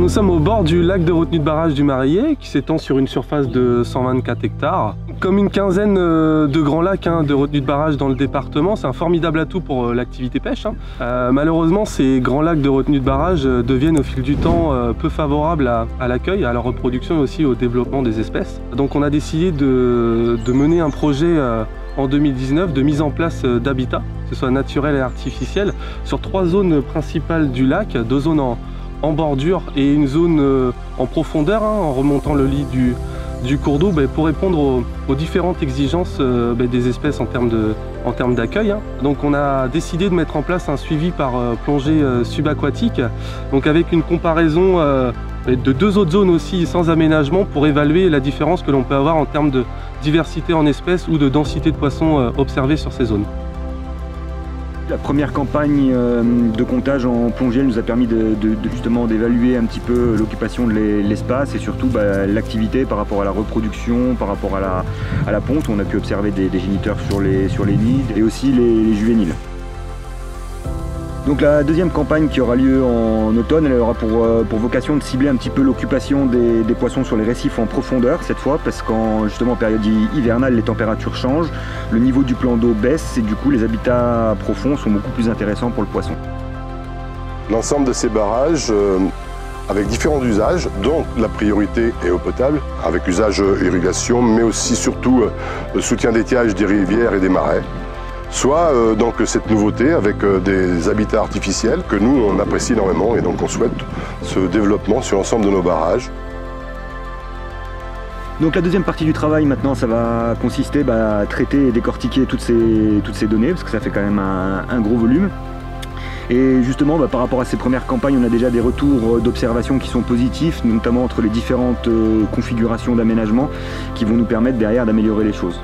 nous sommes au bord du lac de retenue de barrage du Marillet qui s'étend sur une surface de 124 hectares. Comme une quinzaine de grands lacs de retenue de barrage dans le département, c'est un formidable atout pour l'activité pêche. Malheureusement, ces grands lacs de retenue de barrage deviennent au fil du temps peu favorables à l'accueil, à la reproduction et aussi au développement des espèces. Donc on a décidé de mener un projet en 2019 de mise en place d'habitats, que ce soit naturel et artificiel, sur 3 zones principales du lac, 2 zones en bordure et une zone en profondeur, en remontant le lit du cours d'eau, pour répondre aux différentes exigences des espèces en termes d'accueil. Donc on a décidé de mettre en place un suivi par plongée subaquatique, donc avec une comparaison de 2 autres zones aussi sans aménagement pour évaluer la différence que l'on peut avoir en termes de diversité en espèces ou de densité de poissons observés sur ces zones. La première campagne de comptage en plongée nous a permis justement d'évaluer un petit peu l'occupation de l'espace et surtout l'activité par rapport à la reproduction, par rapport à la ponte. On a pu observer des géniteurs sur les nids et aussi les juvéniles. Donc la deuxième campagne qui aura lieu en automne, elle aura pour vocation de cibler un petit peu l'occupation des poissons sur les récifs en profondeur cette fois, parce qu'en justement en période hivernale les températures changent, le niveau du plan d'eau baisse et du coup les habitats profonds sont beaucoup plus intéressants pour le poisson. L'ensemble de ces barrages avec différents usages, dont la priorité est eau potable, avec usage irrigation, mais aussi surtout le soutien d'étiage des rivières et des marais. Soit donc cette nouveauté avec des habitats artificiels que nous on apprécie énormément et donc on souhaite ce développement sur l'ensemble de nos barrages. Donc la deuxième partie du travail maintenant ça va consister à traiter et décortiquer toutes ces données parce que ça fait quand même un gros volume. Et justement par rapport à ces premières campagnes on a déjà des retours d'observation qui sont positifs, notamment entre les différentes configurations d'aménagement qui vont nous permettre derrière d'améliorer les choses.